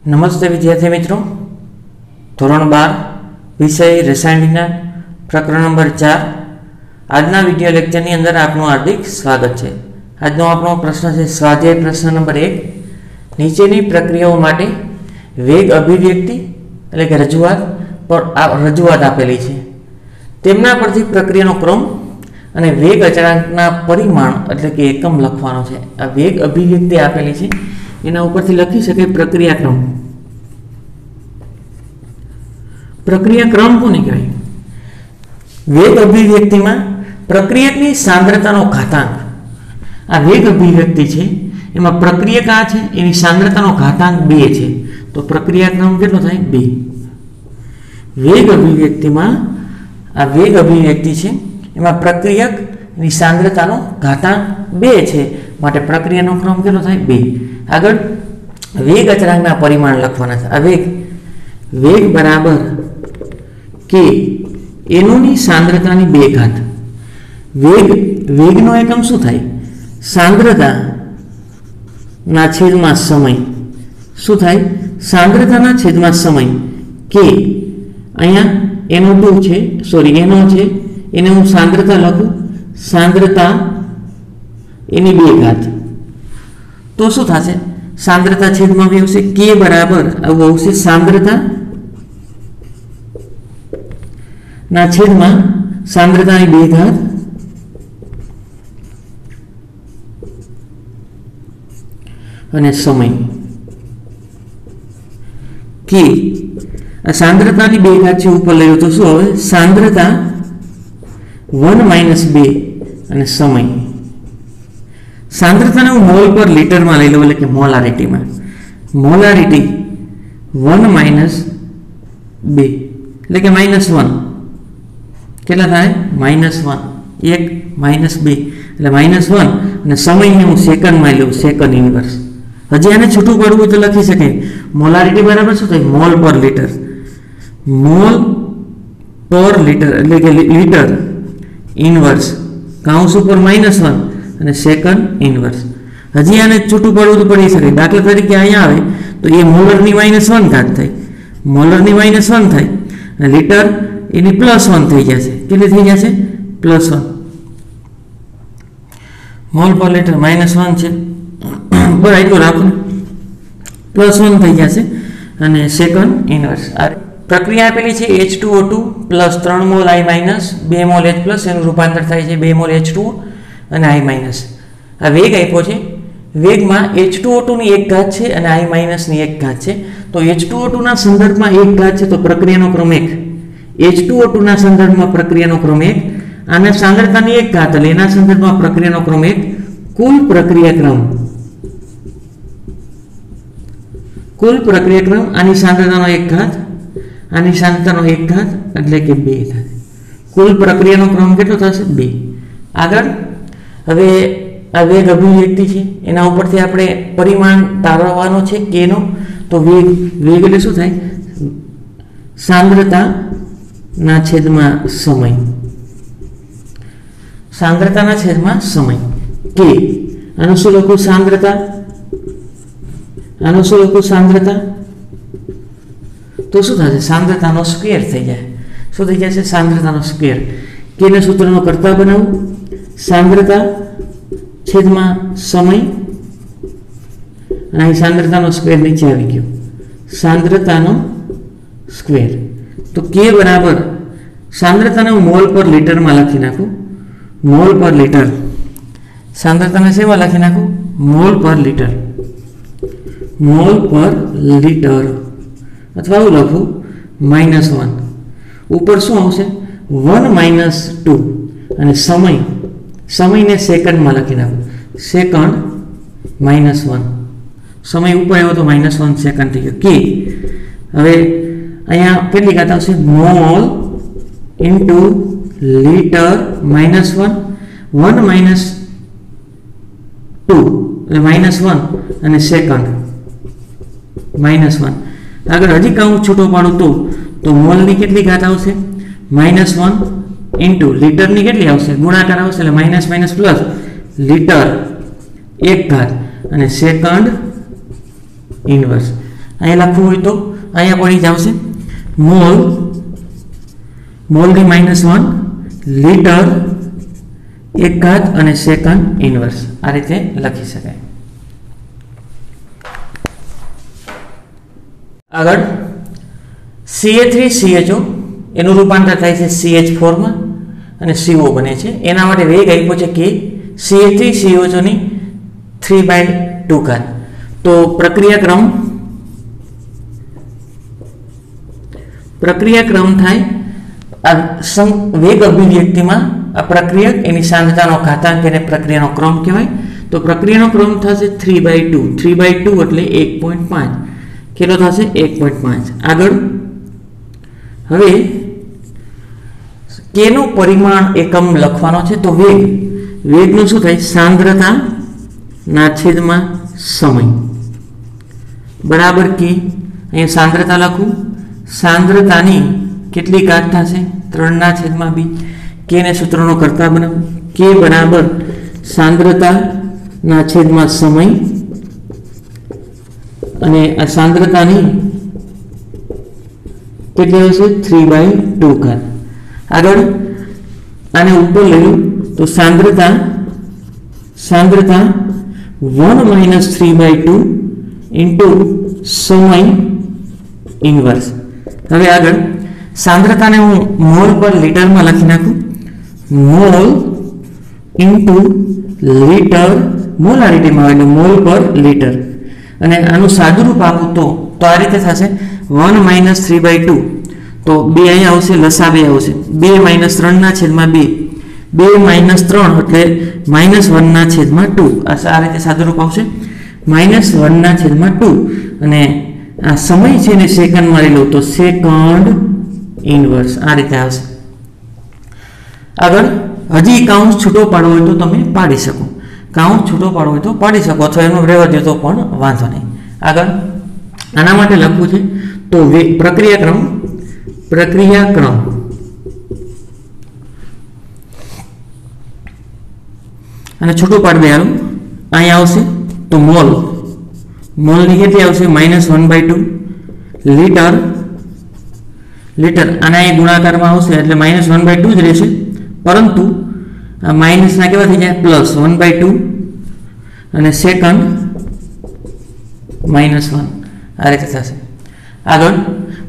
नमस्ते विद्यार्थी मित्रों, धोरण 12 विषय रसायन विज्ञान प्रकरण नंबर 4 आजना विडियो लेक्चर अंदर आपनु हार्दिक स्वागत है। आजनो आपनो प्रश्न है स्वाध्याय प्रश्न नंबर 1। नीचेनी प्रक्रियाओं माटे वेग अभिव्यक्ति एटले के रजूआत आपेली है, तेमना परथी प्रक्रियानो क्रम अने वेग अचळांकना परिमाण एटले के एकम लखवानो छे। आ वेग अभिव्यक्ति आपेली है, एना उपरथी लखी शकाय प्रक्रियाक्रम। प्रक्रियाक्रम कोने कहेवाय? वेग अभिव्यक्ति में प्रक्रियकनी सांद्रतानो घातांक, आ वेग अभिव्यक्ति छे एमां प्रक्रियक आ छे एनी सांद्रतानो घातांक 2 छे, तो प्रक्रियाक्रम केटलो थाय? 2। वेग अभिव्यक्ति में आ वेग अभिव्यक्ति छे एमां प्रक्रियक एनी सांद्रतानो घातांक 2 छे, माटे प्रक्रियानो क्रम केटलो थाय? 2। आगळ वेग अचळांकना परिमाण लखवाना छे। आ वेग बराबर के एनोनी सांद्रतानी 2 घात। वेगनो एकम शुं थाय? सांद्रता ना छेदमां समय। शुं थाय? सांद्रताना छेदमां समय के अहींया NO2 छे, सॉरी NO छे, एने हुं सांद्रता लखुं, सांद्रता एनी 2 घात। तो शुं थशे? सांद्रता छेदमां बे आवशे के बराबर आवुं आवशे सांद्रता ना छेदमां सांद्रतानी 2 घात अने समय के सांद्रतानी 2 घात छे उपर लई तो शुं हवे? सांद्रता 1 - 2 अने समय। सांद्रता ने मोल पर लीटर में लई लो એટલે કે મોલારિટી में। મોલારિટી 1 - 2 એટલે કે -1 કેટલા થાય? -1 1 - 2 એટલે -1 અને સમયને હું સેકન્ડમાં લઉં, સેકન્ડ ઇન્વર્સ। હજી આને છૂટું પાડવું તો લખી શકાય મોલારિટી બરાબર શું થાય? મોલ પર લીટર। મોલ પર લીટર એટલે કે લીટર ઇન્વર્સ કાઉન્સ ઉપર -1 અને સેકન્ડ ઇન્વર્સ। હજી આને છૂટું પાડવું તો પડી શકે। દાખલા તરીકે અહીંયા આવે તો એ મોલરની -1 ઘાત થાય, મોલરની -1 થાય અને લીટર એની +1 થઈ જશે। કેટલી થઈ જશે? +1। મોલ પર લીટર -1 છે, બરાબર એટલું રાખો, +1 થઈ જશે અને સેકન્ડ ઇન્વર્સ। આ પ્રક્રિયા આપેલી છે H2O2 + 3 mall I - 2 mall H+, એનું રૂપાંતર થાય છે 2 મોલ H2O અને I-। આ વેગ આપ્યો છે, વેગમાં H2O2 ની 1 ઘાત છે અને I- ની 1 ઘાત છે, તો H2O2 ના સંદર્ભમાં 1 ઘાત છે તો પ્રક્રિયાનો ક્રમ 1। H2O2 ના સંદર્ભમાં પ્રક્રિયાનો ક્રમ 1, આના સાંદ્રતાની 1 ઘાત એટલે એના સંદર્ભમાં પ્રક્રિયાનો ક્રમ 1। કુલ પ્રક્રિયાક્રમ આની સાંદ્રતાનો 1 ઘાત, આની સાંદ્રતાનો 1 ઘાત એટલે કે 2 થાય। કુલ પ્રક્રિયાનો ક્રમ કેટલો થશે? 2। આગળ હવે આ વેગ અભિવ્યક્તિ છે એના ઉપરથી આપણે પરિમાણ તારવવાનો છે કેનો, તો વેગ એટલે શું થાય? सांद्रता ना छेद में समय। सांद्रता ना छेद में समय के आनु शुं लखुं? सांद्रता। आनु शुं लखुं? सांद्रता। तो शुं थशे? सांद्रता नो स्क्वेर थई जाय। शुं थई जशे? सांद्रता नो स्क्वेर। के ने सूत्रनो कर्ता बनावुं? सांद्रता छेद में समय अने सांद्रता नो स्क्वेर नीचे आवी गयो, सांद्रता नो स्क्वेर। तो के बराबर सांद्रता ने मोल पर लीटर में लखी नाखू, मोल पर लीटर। सांद्रता ने सेवा लखी नाखू? मोल पर लीटर, मोल पर लीटर। अथवा आवुं लखू -1 ऊपर शुं आवशे? 1 - 2 अने समय ने सेकंड में लखी नाखू, सेकंड -1। समय ऊपर आव्यो तो -1 सेकंड थई गयो। के हवे अहींया केटली घात आवशे? मोल इंटू लीटर -1 1 - 2 એટલે -1 અને સેકન્ડ -1। આગળ હજી કાઉન્ટ છૂટો પાડું તો મોલની કેટલી ઘાત આવશે? -1 इंटू लीटરની કેટલી આવશે? ગુણાકાર આવશે એટલે માઇનસ પ્લસ लीटर 1 ઘાત અને સેકન્ડ ઇન્વર્સ। અહીંયા લખવું હોય તો અહીંયા પડી જશે મોલ મોલની -1 લીટર એક ઘાત અને સેકન્ડ ઇન્વર્સ આ રીતે લખી શકાય. આગળ CA3CHO એનું રૂપાંતર થાય છે CH4 માં અને CO બને છે. એના માટે વેગ આપ્યો છે કે CA3CHO ની 3/2 ઘાત. તો પ્રક્રિયાક્રમ થાય આ વેગ અભિવ્યક્તિમાં આ પ્રક્રિયક એની સાંદ્રતાનો ઘાતાંક એને પ્રક્રિયાનો ક્રમ કહેવાય. તો પ્રક્રિયાનો ક્રમ થશે 3/2 3/2 એટલે 1.5 કેટલો થશે 1.5. આગળ હવે કે નું પરિમાણ એકમ લખવાનો છે. તો વેગનું શું થાય સાંદ્રતા ના છેદમાં સમય બરાબર કે અહીંયા સાંદ્રતા લખું સાંદ્રતાની કેટલી ઘાત થશે 3/2 કે ને સૂત્રનો કરતા બનાવું કે બરાબર સાંદ્રતા ના છેદમાં સમય અને આ સાંદ્રતાની કેટલી હશે 3/2 ઘાત. આગળ આને ઉપર લઈ તો સાંદ્રતા 1 - 3/2 ઇન્ટુ સમય ઇન્વર્સ. હવે આગળ સાંદ્રતાને હું મોલ પર લીટરમાં લખી નાખું મોલ ઇન્ટુ લીટર મોલારિટીમાં એટલે મોલ પર લીટર અને આનું સાદુરૂપ આપું તો આ રીતે થશે 1 - 3/2 તો 2 અહીંયા આવશે લસા 2 આવશે 2 - 3/2 2 - 3 એટલે -1/2 આ રીતે સાદુરૂપ આવશે -1/2 અને આ સમય છે ને સેકન્ડમાં લઈ લો તો સેકન્ડ ઇન્વર્સ આ રીતે આવશે. આગળ હજી કાઉન્સ છૂટો પાડવો હોય તો તમે પાડી શકો અથવા એનો રહેવા દો તો પણ વાંધો નહીં. આગળ આના માટે લખવું છે તો પ્રક્રિયાક્રમ અને છૂટું પાડી દે હાલો અહીંયા આવશે તો મોલની કેટલી આવશે -1/2 લીટર અને અહીં ગુણાકારમાં આવશે એટલે -1/2 જ રહેશે પરંતુ આ માઇનસના કેવા થઈ જાય +1/2 અને સેકન્ડ -1 આ રીતે થશે. આગળ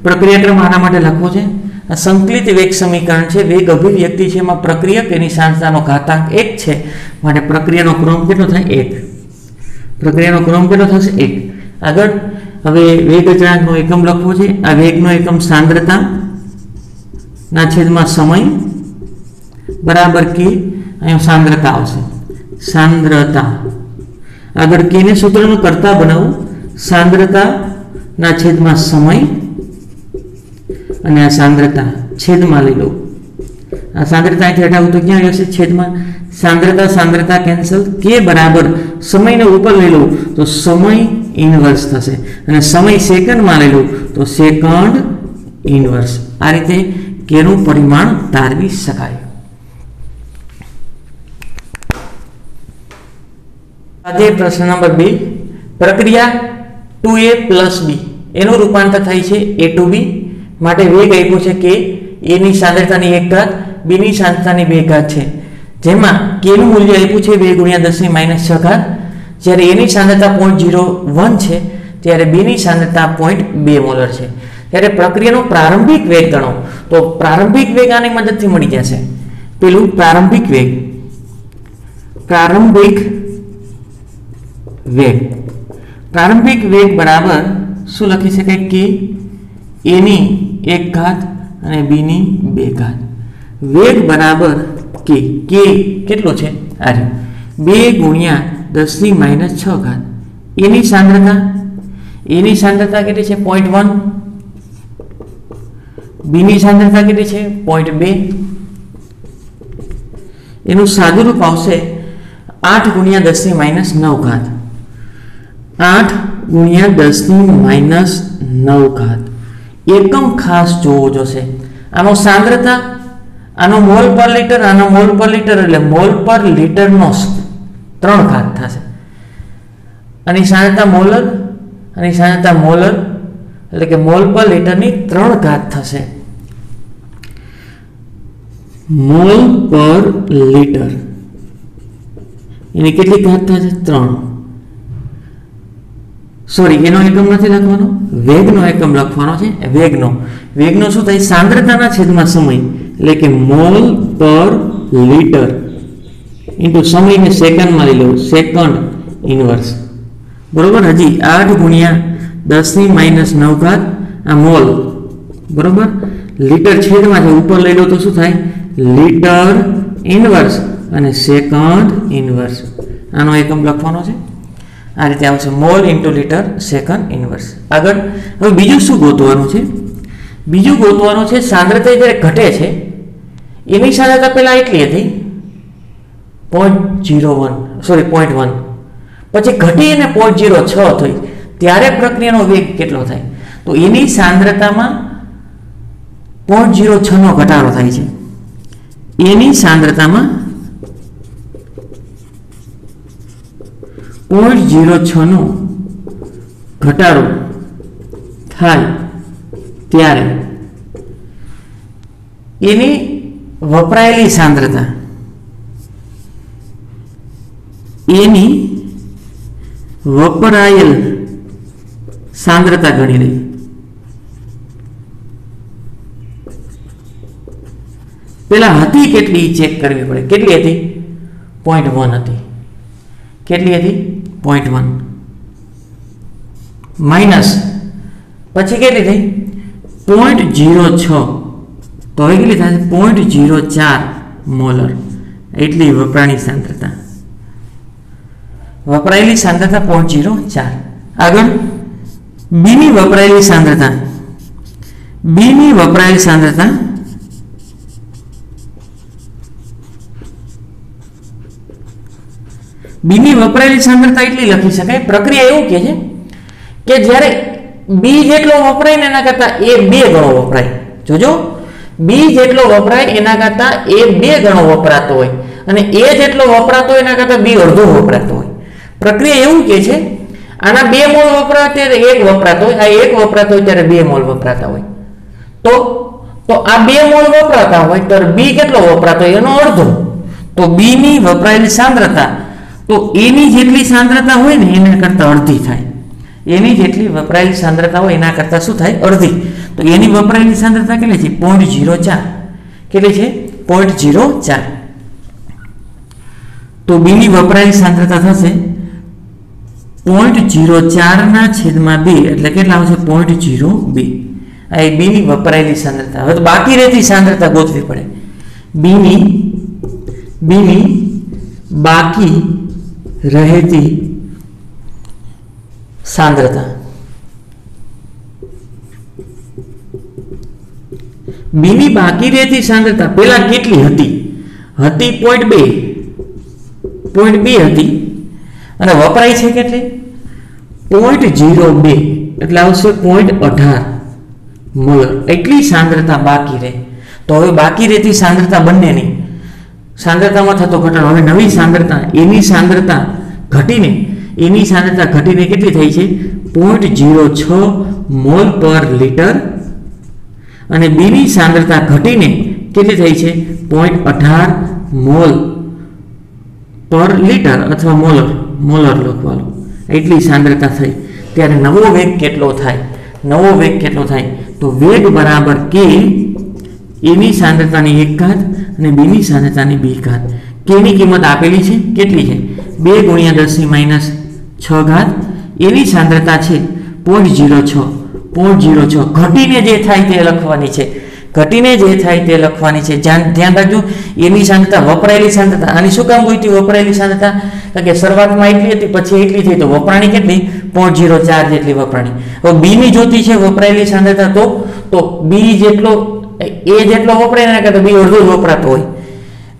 પ્રક્રિયાક્રમ આના માટે લખવો છે આ સંકલિત વેગ સમીકરણ છે વેગ અભિવ્યક્તિ છે એમાં પ્રક્રિયક એની સાંદ્રતાનો ઘાતાંક 1 છે માટે પ્રક્રિયાનો ક્રમ કેટલો થાય 1. આગળ હવે વેગ અચળાંકનો એકમ લખવો છે આ વેગનો એકમ સાંદ્રતા ના છેદમાં સમય બરાબર કે અહીંયા સાંદ્રતા આવશે આગળ કે ને સૂત્રનું કરતા બનાવું સાંદ્રતા ના છેદમાં સમય અને આ સાંદ્રતા છેદમાં લઈ લો આ સાંદ્રતા અહીંથી હટાવું તો ક્યાં આવશે છેદમાં સાંદ્રતા કેન્સલ કે બરાબર સમયને ઉપર લઈ લો તો સમય ઇન્વર્સ થશે અને સમય સેકન્ડમાં લઈ લો તો સેકન્ડ ઇન્વર્સ આ રીતે કેનું પરિમાણ તારવી શકાય. આજે પ્રશ્ન નંબર 2 પ્રક્રિયા 2a + b એનું રૂપાંતર થાય છે a to b માટે વેગ આપ્યો છે કે a ની સાંદ્રતાની 1 ઘાત b ની સાંદ્રતાની 2 ઘાત છે જેમાં k નું મૂલ્ય આપ્યું છે 2 × 10⁻6 ઘાત જ્યારે a ની સાંદ્રતા 0.01 છે ત્યારે b ની સાંદ્રતા 0.2 મોલર છે. ત્યારે પ્રક્રિયાનો પ્રારંભિક વેગ ગણો તો પ્રારંભિક વેગ આની મદદથી મળી જશે. પેલું પ્રારંભિક વેગ બરાબર શું લખી શકાય કે a ની 1 ઘાત અને b ની 2 ઘાત વેગ બરાબર k કેટલો છે આ 2 × 10⁻6 ઘાત a ની સાંદ્રતા કેટલી છે 0.1 b ની સાંદ્રતા કેટલી છે 0.2 એનું સાદુરૂપ આવશે 8 × 10⁻9 ઘાત 8 × 10⁻9 ઘાત એકમ ખાસ જોવો જોશે. આનો સાંદ્રતા આનો મોલ પર લીટર આનો મોલ પર લીટર એટલે મોલ પર લીટરનો 3 ઘાત થશે અને સાંદ્રતા મોલર એટલે કે મોલ પર લીટરની 3 ઘાત થશે. મોલ પર લીટર એની કેટલી ઘાત થશે? 3. સોરી, એનો એકમ નથી લખવાનો, વેગનો એકમ લખવાનો છે. વેગનો શું થાય? સાંદ્રતાના છેદમાં સમય, એટલે કે મોલ પર લીટર ઇન્ટુ સમયને સેકન્ડમાં લઈ લો, સેકન્ડ ઇનવર્સ. બરોબર. હજી 8 ગુણ્યા 10⁻⁹ આ મોલ. બરોબર. લીટર છેદમાં છે, ઉપર લઈ લો તો શું થાય? લીટર ઇનવર્સ અને સેકન્ડ ઇનવર્સ. આનો એકમ લખવાનો છે. આ રીતે આવશે mall into litre second inverse. આગળ હવે બીજું શું ગોતવાનું છે? બીજું ગોતવાનું છે સાંદ્રતા જ્યારે ઘટે છે એની સાંદ્રતા પહેલા એટલી હતી 0.1, પછી ઘટી અને 0.06 થઈ, ત્યારે પ્રક્રિયાનો વેગ કેટલો થાય? તો એની સાંદ્રતામાં 0.06 નો ઘટાડો થાય છે. એની સાંદ્રતામાં 0.06 નો ઘટાડો થાય ત્યારે એની વપરાયેલી સાંદ્રતા ગણી લઈએ. પેલા હતી કેટલી ચેક કરવી પડે. કેટલી હતી? 0.1 હતી. કેટલી હતી? 0.1 માઇનસ પછી કેટલી થઈ? 0.06. તો હવે કેટલી થાય? 0.04 મોલર. એટલી વપરાયેલી સાંદ્રતા. 0.04. આગળ બીની વપરાયેલી સાંદ્રતા. બીની વપરાયેલી સાંદ્રતા એટલી લખી શકાય. પ્રક્રિયા એવું કહે છે કે જ્યારે બી જેટલો વપરાય ને એના કરતા એ 2 ગણો વપરાય. જોજો, બી જેટલો વપરાય એના કરતા એ 2 ગણો વપરાતો હોય અને એ જેટલો વપરાતો હોય એના કરતા બી અડધો વપરાતો હોય. પ્રક્રિયા એવું કહે છે આના 2 મોલ વપરાય ત્યારે 1 વપરાતો હોય, આ 1 વપરાતો હોય ત્યારે 2 મોલ વપરાતા હોય. તો આ 2 મોલ વપરાતા હોય તો બી કેટલો વપરાતો હોય? એનો અડધો. તો બી ની વપરાયેલી સાંદ્રતા તો એની જેટલી સાંદ્રતા હોય ને એના કરતા અડધી થાય. એની જેટલી વપરાયેલી સાંદ્રતા હોય એના કરતા શું થાય? અડધી. તો એની વપરાયેલી સાંદ્રતા કેટલી છે? 0.04. કેટલી છે? 0.04. તો બીની વપરાયેલી સાંદ્રતા થશે 0.04/2 એટલે કેટલા આવશે? 0.02. આ એ બીની વપરાયેલી સાંદ્રતા. હવે તો બાકી રહેતી સાંદ્રતા ગોતવી પડે. બીની બાકી રહેતી સાંદ્રતા. બીની બાકી રહેતી સાંદ્રતા પહેલા કેટલી હતી? 0.2 હતી અને વપરાય છે કેટલી? 0.02 એટલે આવશે 0.18 મોલર. એટલી સાંદ્રતા બાકી રહે. તો હવે બાકી રહેતી સાંદ્રતા બંનેની સાંદ્રતામાં થતો ઘટાડો. હવે નવી સાંદ્રતા એની સાંદ્રતા ઘટીને કેટલી થઈ છે? 0.06 મોલ પર લીટર અને બીની સાંદ્રતા ઘટીને કેટલી થઈ છે? 0.18 મોલ પર લીટર અથવા મોલર લખવાનું. એટલી સાંદ્રતા થઈ ત્યારે નવો વેગ કેટલો થાય? તો વેગ બરાબર કે એની સાંદ્રતાની 1 ઘાત અને બીની સાંદ્રતાની 2 ઘાત. કેની કિંમત આપેલી છે? કેટલી છે? 2 ગુણ્યા 10⁻⁶ ઘાત. એની સાંદ્રતા છે 0.06. ઘટીને જે થાય તે લખવાની છે. ધ્યાન રાખજો. એની સાંદ્રતા વપરાયેલી સાંદ્રતા. આની શું કામ ગોઈતી વપરાયેલી સાંદ્રતા? કારણ કે શરૂઆતમાં એટલી હતી પછી એટલી થઈ તો વપરાણી કેટલી? 0.04 જેટલી વપરાણી. હવે બી ની જોતી છે વપરાયેલી સાંદ્રતા. તો બી જેટલો વપરાય એના કરતા બી અડધો જ વપરાતો હોય.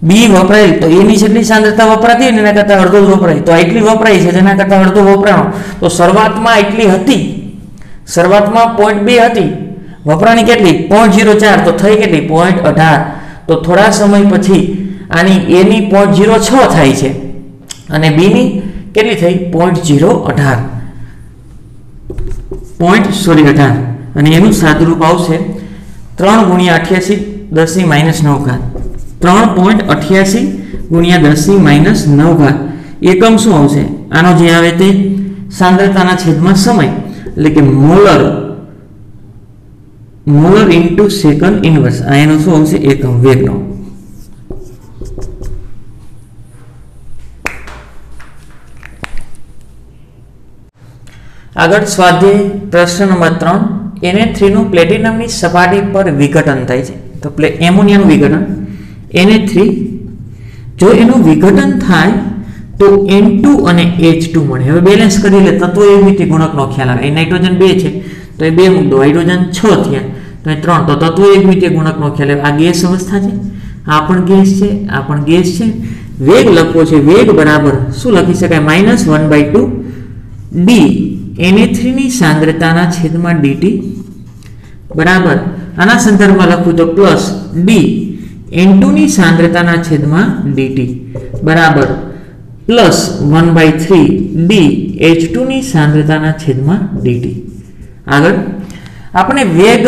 બી વપરાયેલી તો એની જેટલી સાંદ્રતા વપરાતી હોય એના કરતા અડધો જ વપરાય. તો એટલી વપરાય છે જેના કરતા અડધો વપરાણો. તો શરૂઆતમાં એટલી હતી, શરૂઆતમાં 0.2 હતી, વપરાણી કેટલી? 0.04. તો થઈ કેટલી? 0.18. તો થોડા સમય પછી આની એની 0.06 થાય છે અને બીની કેટલી થઈ? 0.18. અને એનું સાદુરૂપ આવશે 3 ગુણ્યા 88 10 ની -9 ઘાત 3.88 ગુણ્યા 10 ની -9 ઘાત એકમ શું આવશે આનો જે આવે તે સાંદ્રતાના છેદમાં સમય એટલે કે મોલર ઇન્ટુ સેકન્ડ ઇન્વર્સ આ એનો શું આવશે એકમ વેગનો આગળ સ્વાધ્યાય પ્રશ્ન નંબર 3 Na3 નું પ્લેટિનમની સપાટી પર વિઘટન થાય છે તો એમોનિયાનું વિઘટન Na3 જો એનું વિઘટન થાય તો N2 અને H2 મળે હવે બેલેન્સ કરી લે તત્વ એમિતિ ગુણકનો ખ્યાલ આવે એ નાઇટ્રોજન 2 છે તો એ 2 મૂક દો હાઇડ્રોજન 6 થયા તો એ 3 તો તત્વ એમિતિ ગુણકનો ખ્યાલ આવે આ ગેસ અવસ્થા છે આ પણ ગેસ છે આ પણ ગેસ છે વેગ લખવો છે વેગ બરાબર શું લખી શકાય -1/2 d Na3 ની સાંદ્રતાના છેદમાં dt બરાબર આના સંદર્ભમાં લખું તો પ્લસ d N2 ની સાંદ્રતાના છેદમાં dt બરાબર પ્લસ 1/3 d H2 ની સાંદ્રતાના છેદમાં dt આગળ આપણે વેગ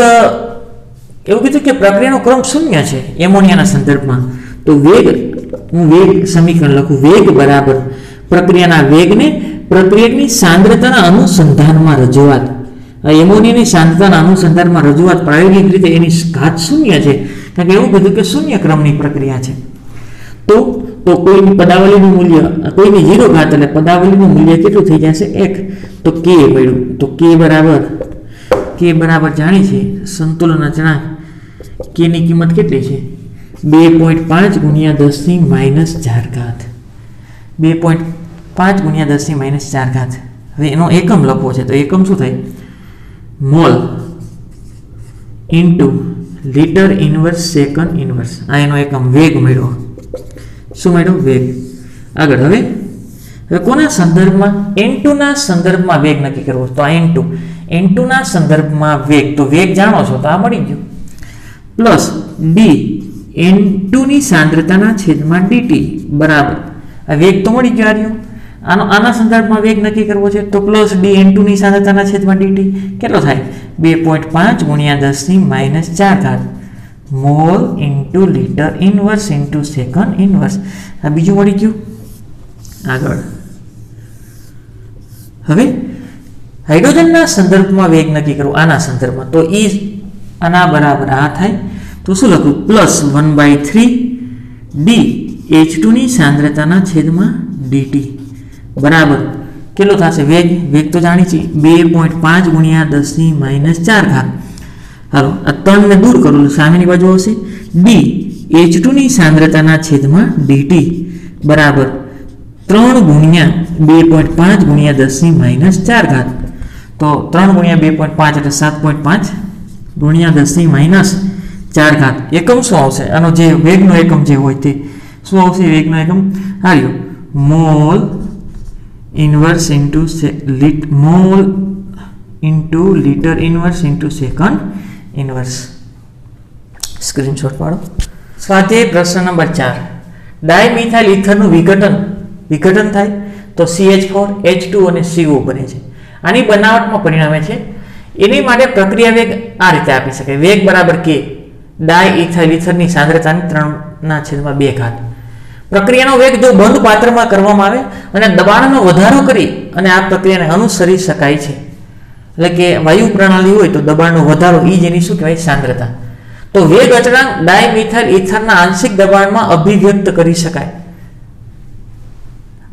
એવું કીધું કે પ્રક્રિયાનો ક્રમ શૂન્ય છે એમોનિયાના સંદર્ભમાં તો વેગ હું વેગ સમીકરણ લખું વેગ બરાબર પ્રક્રિયાના વેગને પ્રક્રિયાની સાંદ્રતાના અનુસંધાનમાં રજૂઆત એમોનિયાની સાંદ્રતાના અનુસંધાનમાં રજૂઆત પ્રાયોગિક રીતે એની ઘાત શૂન્ય છે કારણ કે એવું કીધું કે શૂન્ય ક્રમની પ્રક્રિયા છે તો કોઈની પદાવલીનું મૂલ્ય કોઈની 0 ઘાત એટલે પદાવલીનું મૂલ્ય કેટલું થઈ જશે 1 તો k મળ્યું તો k બરાબર જાણી છે સંતુલન અચળાંક k ની કિંમત કેટલી છે 2.5 ગુણ્યા 10 ની -4 ઘાત 2.5 ગુણ્યા 10 ની -4 ઘાત હવે એનો એકમ લખવો છે તો એકમ શું થાય mall into litre inverse second inverse આ એનો એકમ વેગ મળ્યો શું મળ્યો વેગ આગળ હવે કોના સંદર્ભમાં N2 ના સંદર્ભમાં વેગ નક્કી કરવો તો આ N2 ના સંદર્ભમાં વેગ તો વેગ જાણો છો તો આ મળી ગયું પ્લસ d N2 ની સાંદ્રતાના છેદમાં dt બરાબર આ વેગ તો મળી ગયો આર્યો આના સંદર્ભમાં વેગ નક્કી કરવો છે તો પ્લસ d N2 ની સાંદ્રતાના છેદમાં dt કેટલો થાય 2.5 ગુણ્યા 10 ની -4 ઘાત mall into litre inverse into second inverse આ બીજું મળી ગયું આગળ હવે હાઇડ્રોજનના સંદર્ભમાં વેગ નક્કી કરવો આના સંદર્ભમાં તો ઈ આના બરાબર આ થાય તો શું લખું પ્લસ 1/3 d H2 ની સાંદ્રતાના છેદમાં dt બરાબર કેટલો થશે વેગ તો જાણી છે 2.5 ગુણ્યા 10 ની -4 ઘાત હાલો આ 3 ને દૂર કરું સામેની બાજુ આવશે d H2 ની સાંદ્રતાના છેદમાં dt બરાબર 3 ગુણ્યા 2.5 ગુણ્યા 10 ની -4 ઘાત તો 3 ગુણ્યા 2.5 એટલે 7.5 ગુણ્યા 10 ની -4 ઘાત એકમ શું આવશે આનો જે વેગનો એકમ જે હોય તે શું આવશે વેગનો એકમ હાલ્યો mall inverse into mall into litre inverse into second inverse screenshot પાડો સ્વાધ્યાય પ્રશ્ન નંબર 4 ડાયમિથાઇલ ઇથરનું વિઘટન થાય તો CH4 H2 અને CO બને છે આની બનાવટમાં પરિણામે છે એની માટે પ્રક્રિયા વેગ આ રીતે આપી શકાય વેગ બરાબર k ડાયઇથાઇલ ઇથરની સાંદ્રતાની 3/2 ઘાત પ્રક્રિયાનો વેગ જો બંધ પાત્રમાં કરવામાં આવે અને દબાણનો વધારો કરી અને આ પ્રક્રિયાને અનુસરી શકાય છે એટલે કે વાયુ પ્રણાલી હોય તો દબાણનો વધારો ઈ જેની શું કહેવાય સાંદ્રતા તો વેગ અચળાંક ડાયમિથાઇલ ઇથરના આંશિક દબાણમાં અભિવ્યક્ત કરી શકાય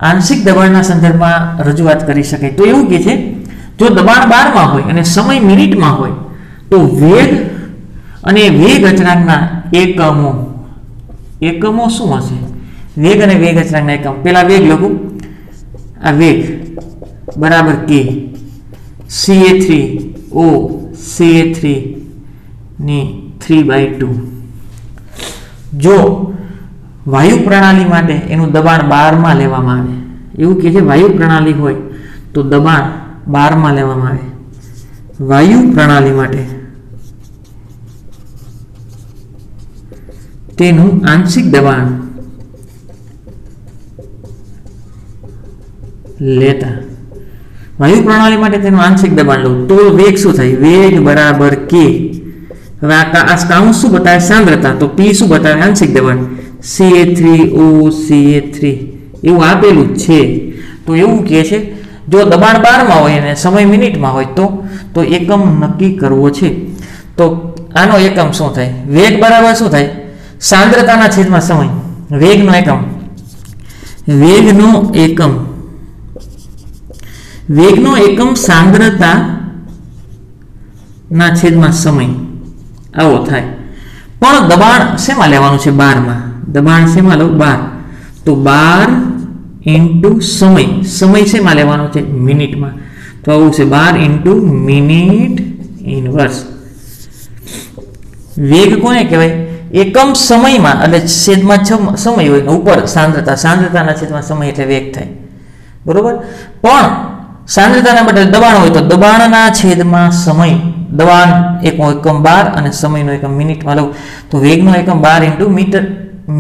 આંશિક દબાણના સંદર્ભમાં રજૂઆત કરી શકાય તો એવું કે છે જો દબાણ 12 માં હોય અને સમય મિનિટમાં હોય તો વેગ અને વેગ અચળાંકના એકમો શું હશે વેગ અને વેગ અચળાંકના એકમ પહેલા વેગ લખું આ વેગ બરાબર k Ca3O Ca3 ની 3/2 જો વાયુ પ્રણાલી માટે એનું દબાણ 12 માં લેવામાં આવે એવું કે છે વાયુ પ્રણાલી હોય તો દબાણ 12 માં લેવામાં આવે વાયુ પ્રણાલી માટે તેનું આંશિક દબાણ લેતા વાયુ પ્રણાલી માટે તેનું આંશિક દબાણ લઉં તો વેગ શું થાય? વેગ બરાબર કે, હવે આ કાઉન્સ શું બતાવે? સાંદ્રતા. તો P શું બતાવે? આંશિક દબાણ. Ca3O એવું આપેલું છે. તો એવું કહે છે જો દબાણ બારમાં હોય અને સમય મિનિટમાં હોય તો એકમ નક્કી કરવો છે. તો આનો એકમ શું થાય? વેગ બરાબર શું થાય? સાંદ્રતાના છેદમાં સમય. વેગનો એકમ સાંદ્રતા ના છેદમાં સમય આવો થાય. પણ દબાણ શેમાં લેવાનું છે? 12 માં. દબાણ શેમાં લઉં? 12. તો 12 ઇન્ટુ સમય શેમાં લેવાનો છે? મિનિટમાં. તો આવું છે 12 ઇન્ટુ મિનિટ ઇનવર્સ. વેગ કોને કહેવાય? એકમ સમયમાં, એટલે છેદમાં સમય હોય ઉપર સાંદ્રતાના છેદમાં સમય એટલે વેગ થાય. બરોબર. પણ સાંદ્રતાના બદલે દબાણ હોય તો દબાણના છેદમાં સમય. દબાણ એકમ 12 અને સમયનો એકમ મિનિટમાં લઉં તો વેગનો એકમ 12 ઇન્ટુ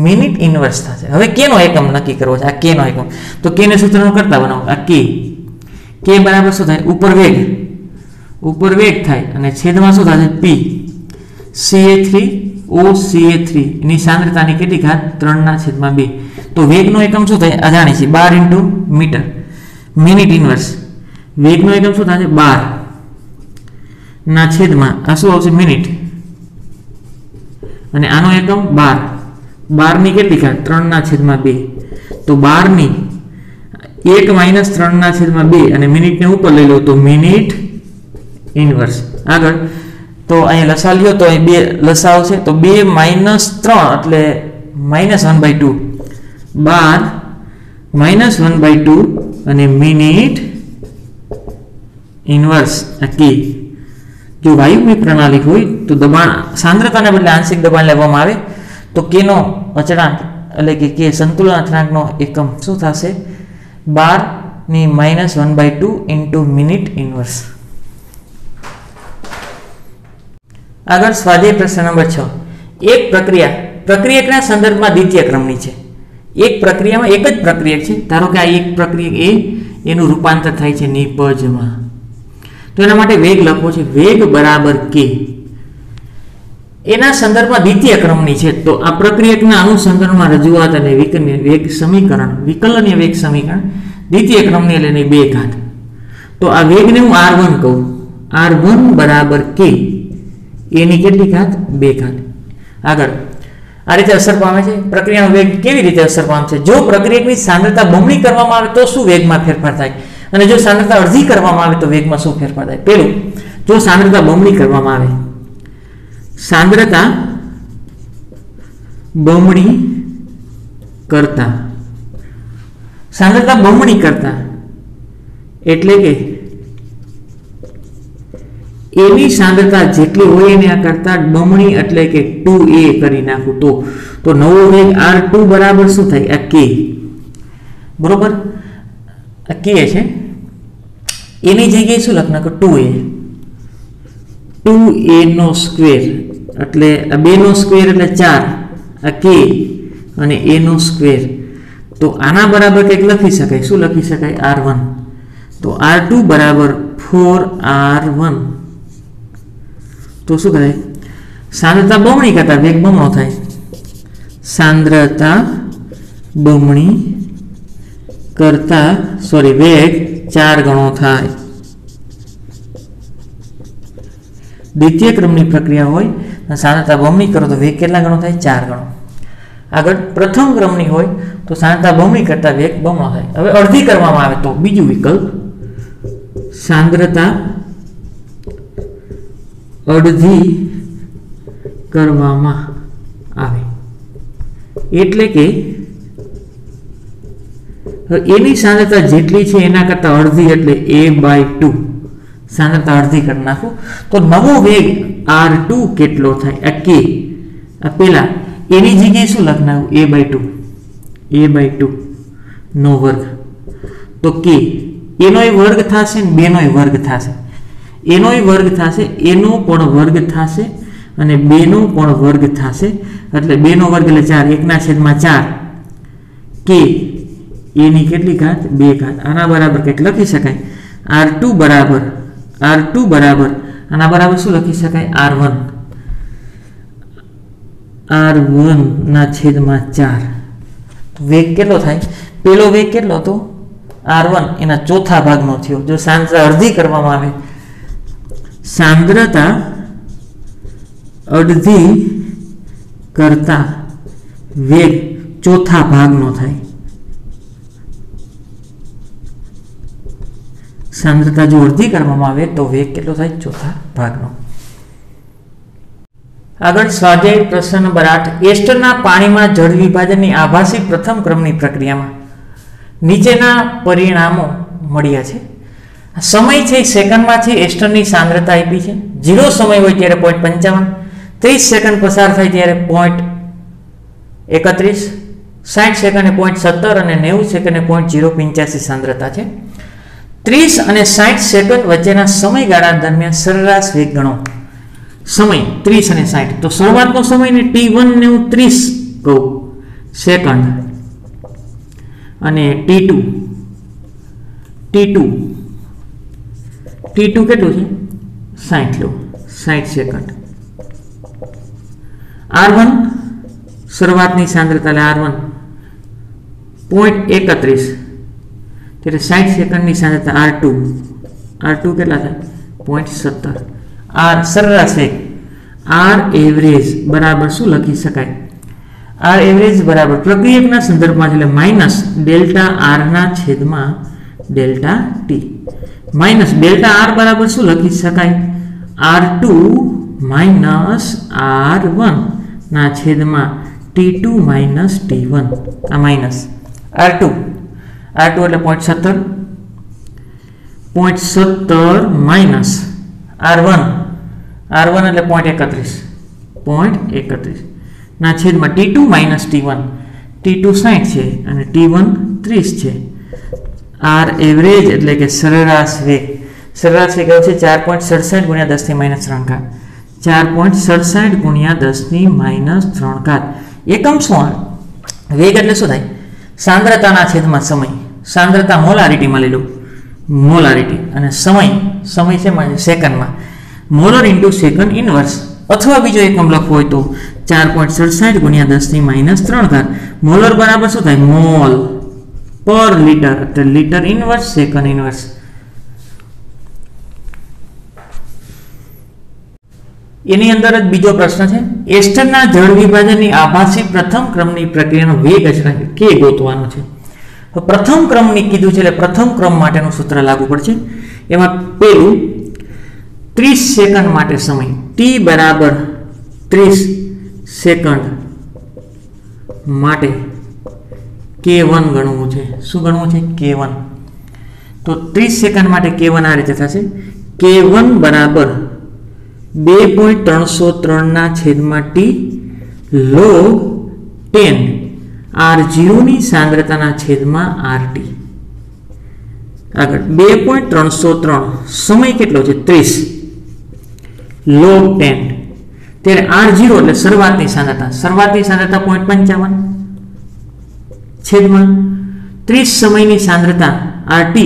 મિનિટ ઇનવર્સ થશે. હવે કેનો એકમ નક્કી કરવો છે? આ કેનો એકમ. તો કેને સૂત્રનો કરતા બનાવો. આ કે બરાબર શું થાય? ઉપર વેગ થાય અને છેદમાં શું થશે? P. Ca3O એની સાંદ્રતાની કેટલી ઘાત? 3/2. તો વેગનો એકમ શું થાય? આ જાણીએ છીએ 12 ઇન્ટુ મીટર મિનિટ ઇનવર્સ. વેગનો એકમ શું થશે? 12 ના છેદમાં આ શું આવશે? મિનિટ. અને આનો એકમ 12 ની કેટલી ઘાત? 3/2. તો 12 ની 1 - 3/2 અને મિનિટને ઉપર લઈ લો તો મિનિટ ઇનવર્સ. આગળ તો અહીંયા લસા લ્યો તો અહીં 2 લસા આવશે. તો 2 - 3 એટલે -1/2. 12 - 1/2 અને મિનિટ ઇનવર્સ. આ કે જો વાયુની પ્રણાલી હોય તો દબાણ સાંદ્રતાને બદલે આંશિક દબાણ લેવામાં આવે તો કેનો અચળાંક એટલે કે સંતુલન અચળાંકનો એકમ શું થશે? 12 ની -1/2 ઇન્ટુ મિનિટ ઇનવર્સ. આગળ સ્વાધ્યાય પ્રશ્ન નંબર 6. એક પ્રક્રિયકના સંદર્ભમાં દ્વિતીય ક્રમની છે. એક પ્રક્રિયામાં એક જ પ્રક્રિયક છે. ધારો કે આ એક પ્રક્રિયક એનું રૂપાંતર થાય છે નિપજમાં. તો એના માટે વેગ લખવો છે. વેગ બરાબર કે એના સંદર્ભમાં દ્વિતીય ક્રમની છે. તો આ પ્રક્રિયકના અનુસંધાનમાં રજૂઆત અને વિકલનીય વેગ સમીકરણ દ્વિતીય ક્રમની એટલે એની 2 ઘાત. તો આ વેગને હું R1 કહું. R1 બરાબર કે એની કેટલી ઘાત? 2 ઘાત. આગળ આ રીતે અસર પામે છે. પ્રક્રિયાનો વેગ કેવી રીતે અસર પામે છે? જો પ્રક્રિયકની સાંદ્રતા બમણી કરવામાં આવે તો શું વેગમાં ફેરફાર થાય? અને જો સાંદ્રતા અડધી કરવામાં આવે તો વેગમાં શું ફેરફાર થાય? પહેલું, જો સાંદ્રતા બમણી કરવામાં આવે. સાંદ્રતા બમણી કરતા એટલે કે એની સાંદ્રતા જેટલી હોય એને આ કરતા બમણી એટલે કે 2a કરી નાખું તો નવો વેગ R2 બરાબર શું થાય? આ કે. બરોબર. આ કે છે એની જગ્યાએ શું લખ નાખો? 2a નો સ્ક્વેર એટલે આ 2 નો સ્ક્વેર એટલે 4. આ કે અને a નો સ્ક્વેર. તો આના બરાબર કંઈક લખી શકાય. શું લખી શકાય? R1. તો R2 બરાબર 4R1. તો શું થાય? સાંદ્રતા બમણી કરતા વેગ બમણો થાય. સાંદ્રતા બમણી કરતા વેગ 4 ગણો થાય. દ્વિતીય ક્રમની પ્રક્રિયા હોય સાંદ્રતા બમણી કરો તો વેગ કેટલા ગણો થાય? 4 ગણો. આગળ પ્રથમ ક્રમની હોય તો સાંદ્રતા બમણી કરતા વેગ બમણો થાય. હવે અડધી કરવામાં આવે તો બીજું વિકલ્પ, સાંદ્રતા અડધી કરવામાં આવે એટલે કે એની સાંદ્રતા જેટલી છે એના કરતા અડધી એટલે a/2. સાંદ્રતા અડધી કરી નાખું તો નવો વેગ R2 કેટલો થાય? આ કે. આ પેલા એની જગ્યાએ શું લખનારું? a/2 નો વર્ગ. તો કે એનોય વર્ગ થશે ને બેનોય વર્ગ થશે. એનોય વર્ગ થશે, એનો પણ વર્ગ થશે અને બેનો પણ વર્ગ થશે. એટલે 2 નો વર્ગ એટલે 4. 1/4 કે એની કેટલી ઘાત? 2 ઘાત. આના બરાબર કંઈક લખી શકાય. R2 બરાબર આના બરાબર શું લખી શકાય? R1 ના છેદમાં 4. વેગ કેટલો થાય? પેલો વેગ કેટલો હતો? R1 એના ચોથા ભાગનો થયો. જો સાંદ્રતા અડધી કરવામાં આવે, સાંદ્રતા અડધી કરતા વેગ ચોથા ભાગનો થાય. સાંદ્રતા જો અડધી કરવામાં આવે તો વેગ કેટલો થાય? ચોથા ભાગનો. આગળ સ્વાધ્યાય પ્રશ્ન નંબર 8. એસ્ટરના પાણીમાં જળ વિભાજનની આભાસી પ્રથમ ક્રમની પ્રક્રિયામાં નીચેના પરિણામો મળ્યા છે. સમય છે સેકન્ડમાં છે. એસ્ટરની સાંદ્રતા આપી છે. 0 સમય હોય ત્યારે 0.55, 30 સેકન્ડ પસાર થાય ત્યારે 0.31, 60 સેકન્ડે 0.17 અને 90 સેકન્ડે 0.085 સાંદ્રતા છે. 30 અને 60 સેકન્ડ વચ્ચેના સમયગાળા દરમિયાન સરેરાશ વેગ ગણો. સમય 30 અને 60, તો શરૂઆતનો સમય ને t1 ને હું 30 કહું સેકન્ડ અને t2 કેટલું છે? 60 લો, 60 સેકન્ડ. R1 શરૂઆતની સાંદ્રતા એટલે R1 0.31 ત્યારે 60 સેકન્ડની સાંદ્રતા R2 કેટલા થાય? 0.17. R સરેરાશ વેગ R એવરેજ બરાબર શું લખી શકાય? R એવરેજ બરાબર પ્રક્રિયકના સંદર્ભમાં એટલે માઇનસ ડેલ્ટા R ના છેદમાં delta T. Minus delta R બરાબર શું લખી શકાય? R2 માઇનસ R1 ના છેદમાં T2 માઇનસ T1. આ માઇનસ R2 એટલે 0.17 માઇનસ R1 એટલે 0.31 ના છેદમાં T2 માઇનસ T1. T2 60 છે અને T1 30 છે. R એવરેજ એટલે કે સરેરાશ વેગ છે 4.67 ગુણ્યા 10 ની માઇનસ 3 ઘાત. 4.67 ગુણ્યા 10 ની માઇનસ 3 ઘાત. એકમ શું આવે? વેગ એટલે શું થાય? સાંદ્રતાના છેદમાં સમય. સાંદ્રતા મોલારિટીમાં લઈ લો, મોલારિટી, અને સમય છે સેકન્ડમાં. મોલર ઇન્ટુ સેકન્ડ ઇનવર્સ, અથવા બીજો એકમ લખવો હોય તો 4.67 ગુણ્યા 10 ની માઇનસ 3 ઘાત. મોલર બરાબર શું થાય? મોલ પર લીટર, એટલે લીટર ઇનવર્સ સેકન્ડ ઇનવર્સ. એની અંદર જ બીજો પ્રશ્ન છે. એસ્ટરના જળ વિભાજનની આભાસી પ્રથમ ક્રમની પ્રક્રિયાનો વેગ અચળાંક k ગોતવાનો છે. તો પ્રથમ ક્રમની કીધું છે એટલે પ્રથમ ક્રમ માટેનું સૂત્ર લાગુ પડશે. એમાં પેલું 30 સેકન્ડ માટે સમય t બરાબર 30 સેકન્ડ માટે k1 ગણવું છે. શું ગણવું છે? k1. તો 30 સેકન્ડ માટે k1 આ રીતે થશે. k1 બરાબર 2.303 ના છેદમાં t log 10 R0 ની સાંદ્રતાના છેદમાં RT. આગળ 2.303 સમય કેટલો છે? 30 log 10 ત્યારે R0 એટલે શરૂઆતની સાંદ્રતા 0.55 છેદમાં 30 સમયની સાંદ્રતા RT.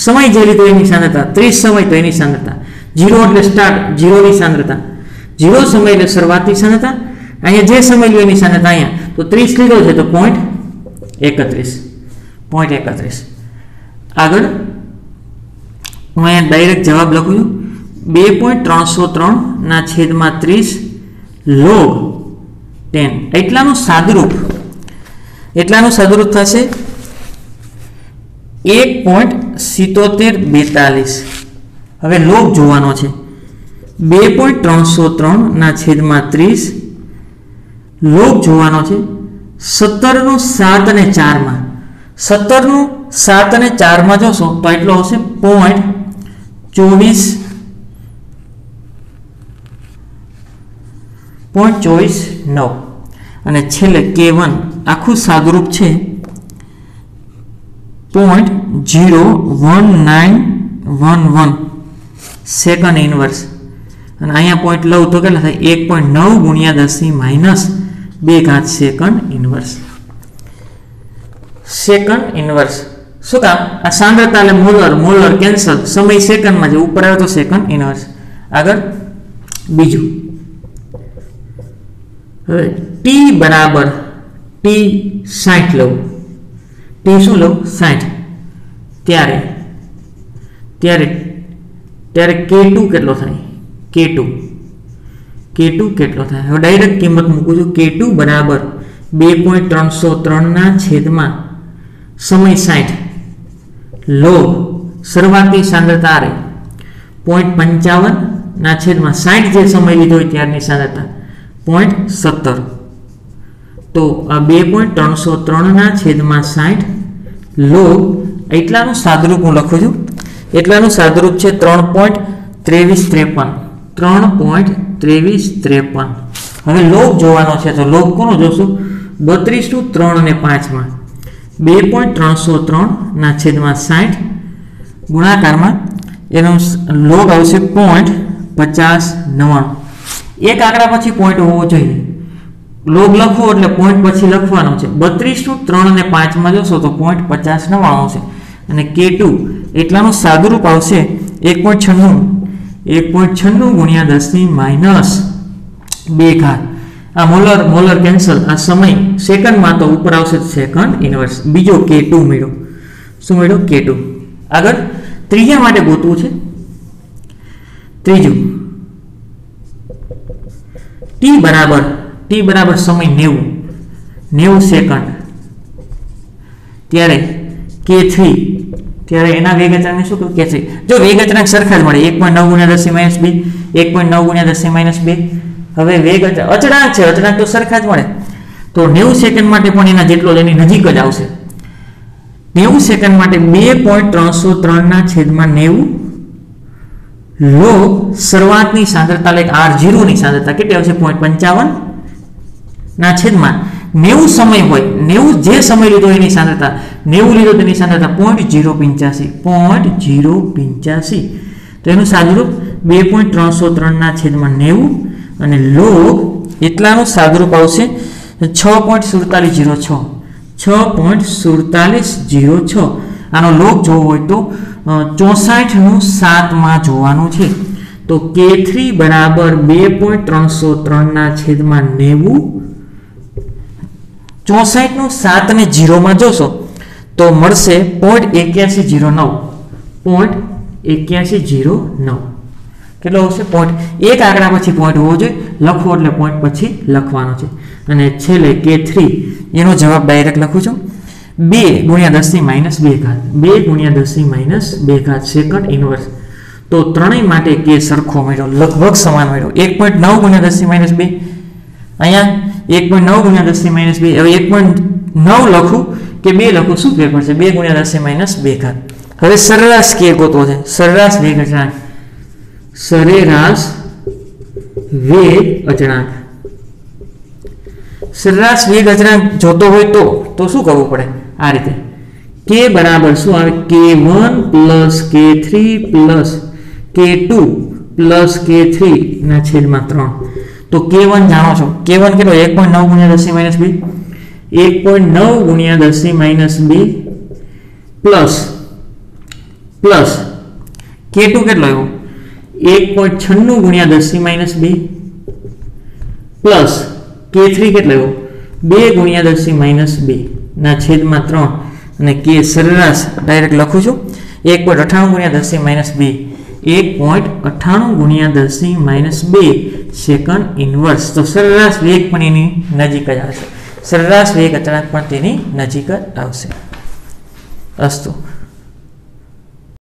સમય જે લીધો એની સાંદ્રતા, 30 સમય તો એની સાંદ્રતા, 0 એટલે સ્ટાર્ટ, 0 ની સાંદ્રતા, 0 સમય એટલે શરૂઆતની સાંદ્રતા. અહીંયા જે સમય લ્યો એની સાંદ્રતા, અહીંયા તો 30 લીધો છે તો 0.31. આગળ હું અહીંયા ડાયરેક્ટ જવાબ લખું છું. 2.303 ના છેદમાં 30 log 10 એટલાનું સાદુરૂપ થશે 1.7742. હવે લોગ જોવાનો છે. 2.303 ના છેદમાં 30 લોગ જોવાનો છે 17 નું 7 અને 4 માં. 17 નું 7 અને 4 માં જોશો તો એટલો હશે 0.24 અને છેલ્લે k1 આખું સાદુરૂપ છે 0.01911 સેકન્ડ ઇનવર્સ. અને અહીંયા પોઈન્ટ લઉં તો કેટલા થાય? 1.9 ગુણ્યા 10 ની માઇનસ 2 ઘાત સેકન્ડ ઇનવર્સ. સેકન્ડ ઇનવર્સ શું કામ? આ સાંદ્રતા એટલે મોલર, મોલર કેન્સલ, સમય સેકન્ડમાં છે, ઉપર આવે તો સેકન્ડ ઇનવર્સ. આગળ બીજું, હવે ટી બરાબર ટી 60 લઉં, ટી શું લઉં? 60. ત્યારે K2 કેટલો થાય? K2 કેટલો થાય? હવે ડાયરેક્ટ કિંમત મૂકું છું. K2 બરાબર 2.303 ના છેદમાં સમય 60 લોગ શરૂઆતની સાંદ્રતા R 0.55 ના છેદમાં 60 જે સમય લીધો હોય ત્યારની સાંદ્રતા 0.17. તો આ 2.303 ના છેદમાં 60 લોગ એટલાનું સાદરૂપ હું લખું છું. એટલાનું સાદરૂપ છે 3.2353. 3.2353. હવે લોગ જોવાનો છે તો લોગ કોનો જોશું? 32 3 અને 5 માં 2.303 ના છેદમાં 60 ગુણાકારમાં એનો લોગ આવશે 0.5099. એક આંકડા પછી પોઈન્ટ હોવો જોઈએ. લોગ લખવો એટલે પોઈન્ટ પછી લખવાનો છે. 32 3 અને 5 માં જોશો તો 0.5099 આવશે અને K2 એટલાનું સાદુરૂપ આવશે 1.96 ગુણ્યા 10 -2 ઘાત. આ મોલર કેન્સલ, આ સમય સેકન્ડમાં તો ઉપર આવશે સેકન્ડ ઇનવર્સ. બીજો K2 મળ્યો. શું મળ્યો? K2. આગળ ત્રીજા માટે ગોતવું છે. ત્રીજું, ટી બરાબર સમય 90 સેકન્ડ, ત્યારે K3, ત્યારે એના વેગ અચળાંકને શું કહ્યું? K3. જો વેગ અચળાંક સરખા જ મળે, 1.9 ગુણ્યા 10 -2, 1.9 ગુણ્યા 10 -2. હવે વેગ અચળાંક છે, અચળાંક તો સરખા જ મળે, તો 90 સેકન્ડ માટે પણ એના જેટલો એની નજીક જ આવશે. 90 સેકન્ડ માટે 2.303 ના છેદમાં 90 લોગ શરૂઆતની સાંદ્રતા એટલે R0 ની સાંદ્રતા કેટલી આવશે? 0.55 ના છેદમાં 90 સમય હોય, 90 જે સમય લીધો એની સાંદ્રતા, 90 લીધો તેની સાંદ્રતા 0.085. તો એનું સાદુરૂપ 2.303 ના છેદમાં 90 અને લોગ એટલાનું સાદુરૂપ આવશે 6.4706. 6.4706. આનો લોગ જોવો હોય તો 64/7 માં જોવાનું છે. તો K3 બરાબર 2.303 ના છેદમાં 90. 64/7 ને 0 માં જોશો તો મળશે 0.8109. 0.8109 કેટલો આવશે? એક આંકડા પછી પોઈન્ટ હોવો જોઈએ, લખવો એટલે પોઈન્ટ પછી લખવાનો છે. અને છેલ્લે K3 એનો જવાબ ડાયરેક્ટ લખું છું 2 ગુણ્યા 10 -2 ઘાત. 2 ગુણ્યા 10 -2 ઘાત સેકન્ડ ઇનવર્સ. તો ત્રણેય માટે K સરખો મળ્યો, લગભગ સમાન મળ્યો. 1.9 ગુણ્યા 10 -2, અહીંયા 1.9 ગુણ્યા 10 -2. હવે 1.9 લખું કે 2 લખું, શું ફેર પડશે? 2 ગુણ્યા 10 -2 ઘાત. હવે સરેરાશ K ગોતવો છે. સરેરાશ વેગ અચળાંક, સરેરાશ વેગ અચળાંક જોતો હોય તો શું કરવું પડે? આ રીતે K બરાબર શું આવે? K1 plus K3 plus K2 plus K3 ના છેદમાં 3. તો K1 જાણો છો, K1 કેટલો? 1.9 ગુણ્યા 10 -2, 1.9 ગુણ્યા 10 -2 પ્લસ K2 કેટલો આવ્યો? 1.96 ગુણ્યા 10 -2 પ્લસ K3 કેટલો આવ્યો? 2 ગુણ્યા 10 -2 ના છેદમાં 3 અને K સરેરાશ ડાયરેક્ટ લખું છું 1.98 ગુણ્યા 10 -2. 1.98 ગુણ્યા 10 -2 સેકન્ડ ઇનવર્સ. તો સરેરાશ વેગ પણ એની નજીક જ આવશે. સરેરાશ વેગ અચળાંક પણ તેની નજીક જ આવશે. અસ્તુ.